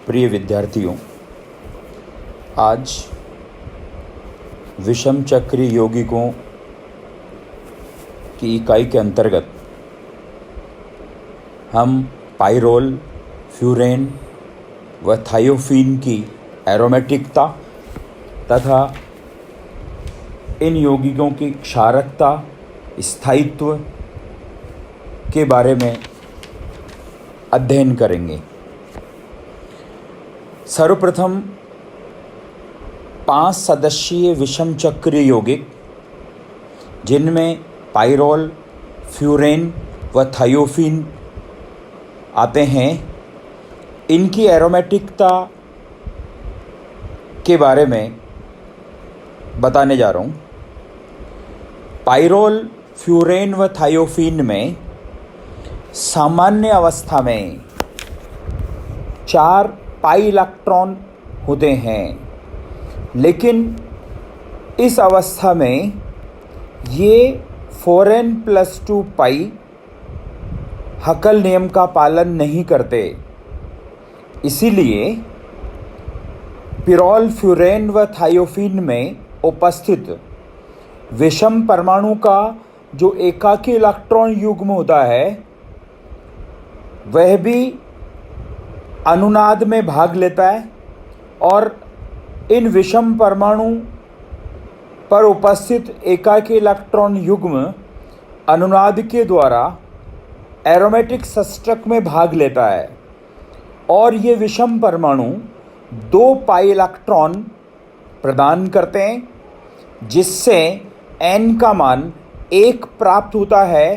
प्रिय विद्यार्थियों, आज विषम चक्री यौगिकों की इकाई के अंतर्गत हम पाइरोल, फ्यूरेन व थायोफीन की एरोमेटिकता तथा इन यौगिकों की क्षारकता, स्थायित्व के बारे में अध्ययन करेंगे। सर्वप्रथम 5 सदस्यीय विषम चक्रीय यौगिक जिनमें पाइरोल, फ्यूरेन व थायोफीन आते हैं, इनकी एरोमेटिकता के बारे में बताने जा रहा हूँ। पाइरोल, फ्यूरेन व थायोफीन में सामान्य अवस्था में 4 पाई इलेक्ट्रॉन होते हैं, लेकिन इस अवस्था में ये 4n+2 पाई हकल नियम का पालन नहीं करते। इसीलिए पिरोल, फ्यूरेन व थायोफीन में उपस्थित विषम परमाणु का जो एकाकी इलेक्ट्रॉन युग्म होता है वह भी अनुनाद में भाग लेता है और इन विषम परमाणु पर उपस्थित एकाकी इलेक्ट्रॉन युग्म अनुनाद के द्वारा एरोमेटिक षष्टक में भाग लेता है और ये विषम परमाणु 2 पाई इलेक्ट्रॉन प्रदान करते हैं, जिससे n का मान 1 प्राप्त होता है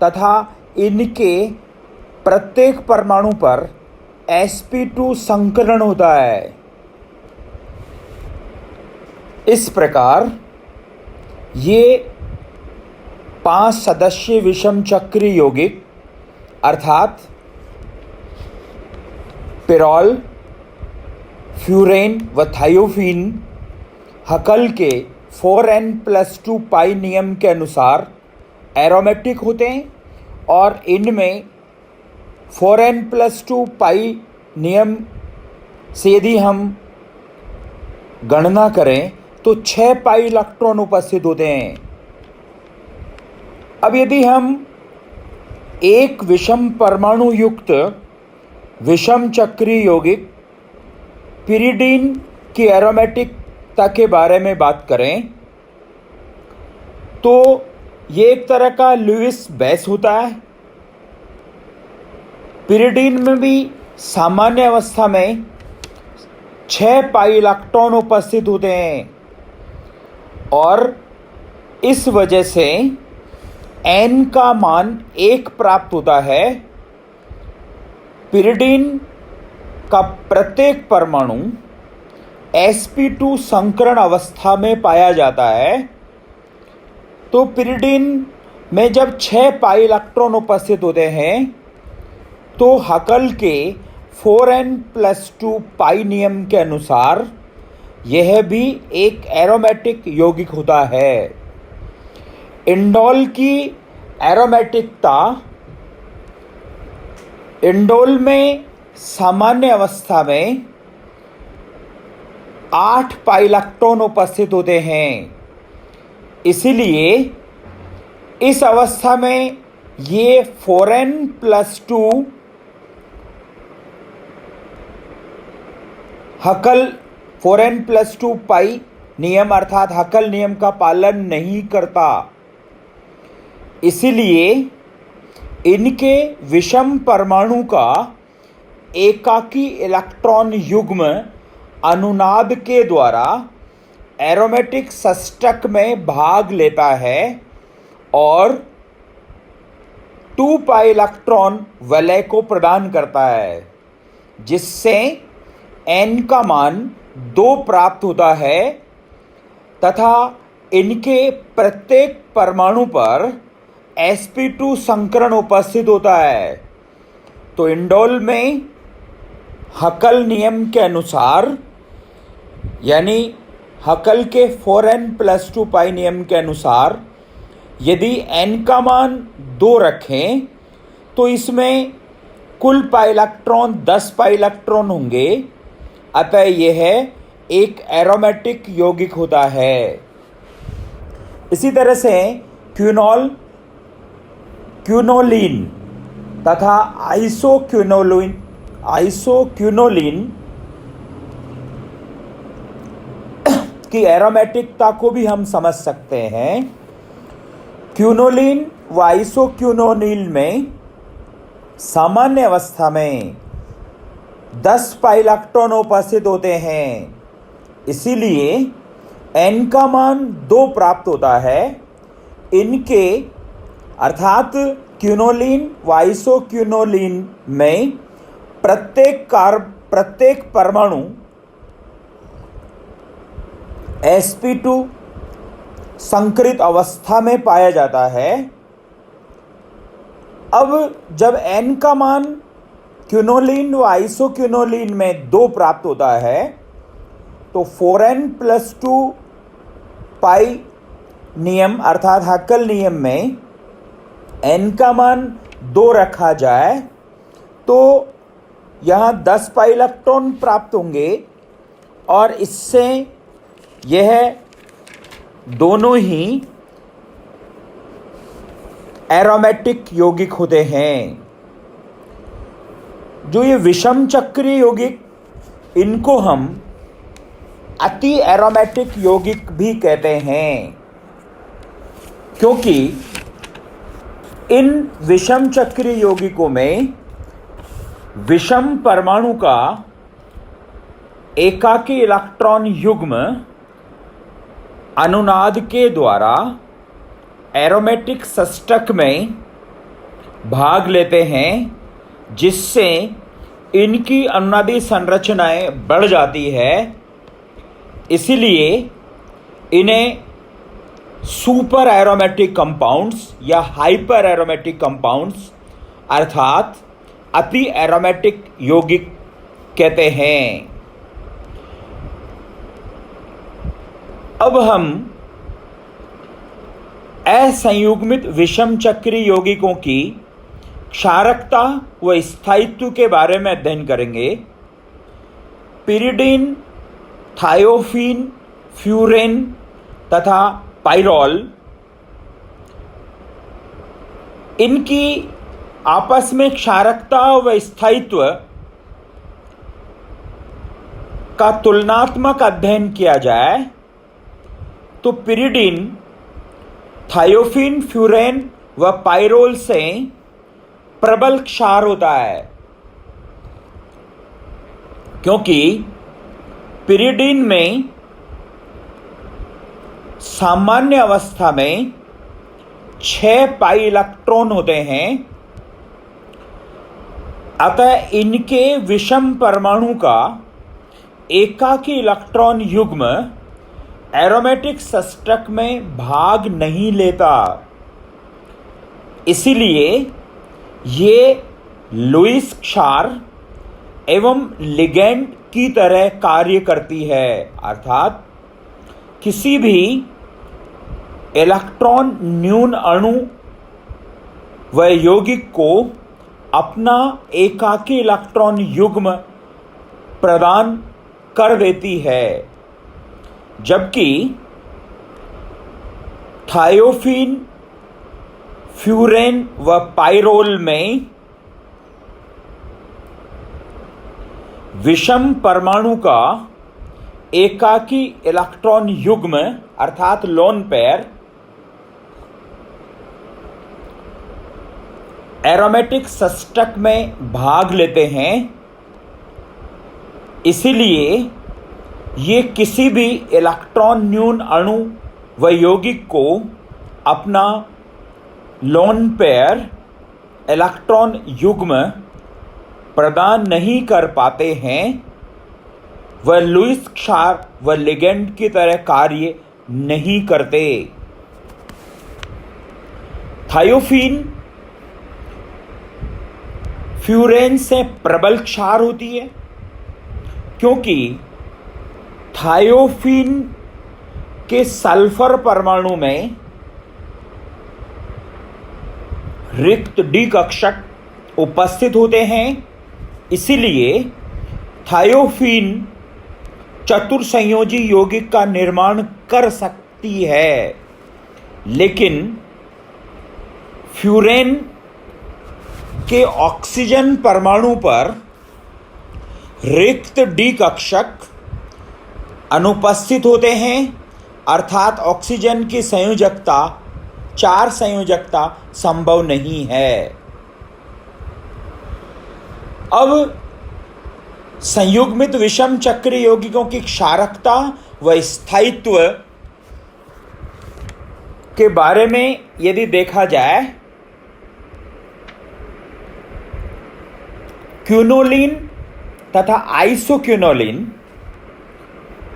तथा इनके प्रत्येक परमाणु पर sp2 संकरण होता है। इस प्रकार ये 5 सदस्यीय विषम चक्रीय यौगिक अर्थात पिरोल, फ्यूरेन व थायोफीन हकल के 4n+2 पाई नियम के अनुसार एरोमेटिक होते हैं और इनमें 4n+2 पाई नियम से यदि हम गणना करें तो 6 पाई इलेक्ट्रॉन उपस्थित होते हैं। अब यदि हम एक विषम परमाणु युक्त विषम चक्रीय यौगिक पिरिडीन की एरोमेटिकता के बारे में बात करें तो ये एक तरह का लुईस बेस होता है। पिरिडीन में भी सामान्य अवस्था में 6 पाई इलेक्ट्रॉन उपस्थित होते हैं और इस वजह से n का मान 1 प्राप्त होता है। पिरिडीन का प्रत्येक परमाणु sp2 संकरण अवस्था में पाया जाता है। तो पिरिडीन में जब 6 पाई इलेक्ट्रॉन उपस्थित होते हैं तो हकल के 4n+2 पाई नियम के अनुसार यह भी एक एरोमेटिक यौगिक होता है। इंडोल की एरोमेटिकता इंडोल में सामान्य अवस्था में 8 पाई इलेक्ट्रॉन उपस्थित होते हैं। इसीलिए इस अवस्था में ये 4n+2 हकल 4n+2 पाई नियम अर्थात हकल नियम का पालन नहीं करता। इसीलिए इनके विषम परमाणु का एकाकी इलेक्ट्रॉन युग्म अनुनाद के द्वारा एरोमेटिक षष्टक में भाग लेता है और 2 पाई इलेक्ट्रॉन वलय को प्रदान करता है, जिससे n का मान 2 प्राप्त होता है तथा इनके प्रत्येक परमाणु पर sp2 संकरण उपस्थित होता है। तो इंडोल में हकल नियम के अनुसार यानी हकल के 4n+2 पाई नियम के अनुसार यदि n का मान 2 रखें तो इसमें कुल पाई इलेक्ट्रॉन 10 पाई इलेक्ट्रॉन होंगे, अतः यह एक एरोमेटिक यौगिक होता है। इसी तरह से क्विनोल, क्विनोलिन तथा आइसोक्विनोलिन की एरोमेटिकता को भी हम समझ सकते हैं। क्विनोलिन व आइसोक्विनोलिन में सामान्य अवस्था में 10 पाई इलेक्ट्रॉन उपस्थित होते हैं, इसीलिए n का मान 2 प्राप्त होता है। इनके अर्थात क्विनोलिन व आइसोक्विनोलिन में प्रत्येक परमाणु sp2 संकरित अवस्था में पाया जाता है। अब जब n का मान क्विनोलिन व आइसोक्विनोलिन में 2 प्राप्त होता है तो 4n+2 पाई नियम अर्थात हैकेल नियम में n का मान 2 रखा जाए तो यहाँ 10 पाई इलेक्ट्रॉन प्राप्त होंगे और इससे यह दोनों ही एरोमेटिक यौगिक होते हैं। जो ये विषम चक्रीय यौगिक, इनको हम अति एरोमेटिक यौगिक भी कहते हैं, क्योंकि इन विषम चक्रीय यौगिकों में विषम परमाणु का एकाकी इलेक्ट्रॉन युग्म अनुनाद के द्वारा एरोमेटिक षष्ठक में भाग लेते हैं, जिससे इनकी अनुनादी संरचनाएं बढ़ जाती है। इसीलिए इन्हें सुपर एरोमेटिक कंपाउंड्स या हाइपर एरोमेटिक कंपाउंड्स अर्थात अति एरोमेटिक यौगिक कहते हैं। अब हम असंयुग्मित विषम चक्रीय यौगिकों की क्षारकता व स्थायित्व के बारे में अध्ययन करेंगे। पिरिडीन, थायोफीन, फ्यूरेन तथा पाइरोल, इनकी आपस में क्षारकता व स्थायित्व का तुलनात्मक अध्ययन किया जाए तो पिरिडीन, थायोफीन, फ्यूरेन व पाइरोल से प्रबल क्षार होता है, क्योंकि पिरिडीन में सामान्य अवस्था में 6 पाई इलेक्ट्रॉन होते हैं, अतः इनके विषम परमाणु का एकाकी इलेक्ट्रॉन युग्म एरोमेटिक षष्ठक में भाग नहीं लेता। इसीलिए ये लुईस क्षार एवं लिगेंड की तरह कार्य करती है, अर्थात किसी भी इलेक्ट्रॉन न्यून अणु व यौगिक को अपना एकाकी इलेक्ट्रॉन युग्म प्रदान कर देती है, जबकि थायोफीन, फ्यूरेन व पाइरोल में विषम परमाणु का एकाकी इलेक्ट्रॉन युग्म अर्थात लोन पेयर एरोमेटिक षष्ठक में भाग लेते हैं। इसीलिए ये किसी भी इलेक्ट्रॉन न्यून अणु व यौगिक को अपना लोन पेयर इलेक्ट्रॉन युग्म प्रदान नहीं कर पाते हैं, वह लुईस क्षार व लिगेंड की तरह कार्य नहीं करते। थायोफीन फ्यूरेन से प्रबल क्षार होती है, क्योंकि थायोफीन के सल्फर परमाणु में रिक्त डी कक्षक उपस्थित होते हैं, इसीलिए थायोफीन चतुर्संयोजी यौगिक का निर्माण कर सकती है, लेकिन फ्यूरेन के ऑक्सीजन परमाणु पर रिक्त डी कक्षक अनुपस्थित होते हैं, अर्थात ऑक्सीजन की संयोजकता 4 संयोजकता संभव नहीं है। अब संयुग्मित विषम चक्र यौगिकों की क्षारकता व स्थायित्व के बारे में यदि देखा जाए, क्विनोलिन तथा आइसोक्विनोलिन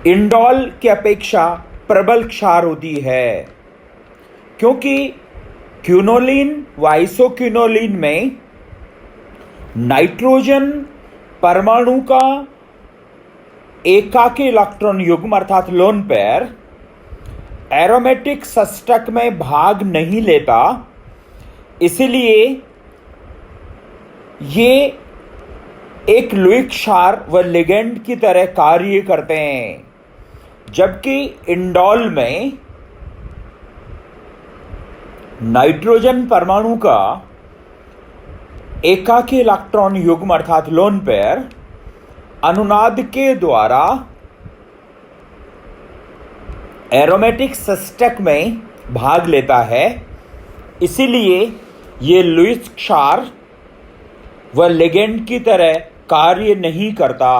इंडोल की अपेक्षा प्रबल क्षार होती है, क्योंकि क्विनोलिन व आइसोक्विनोलिन में नाइट्रोजन परमाणु का एकाकी इलेक्ट्रॉन युग्म अर्थात लोन पेयर एरोमेटिक सस्टक में भाग नहीं लेता, इसलिए ये एक लुईक क्षार व लिगेंड की तरह कार्य करते हैं, जबकि इंडोल में नाइट्रोजन परमाणु का एकाकी इलेक्ट्रॉन युग्म अर्थात लोन पेयर अनुनाद के द्वारा एरोमेटिक सस्टक में भाग लेता है, इसीलिए ये लुईस क्षार व लिगेंड की तरह कार्य नहीं करता।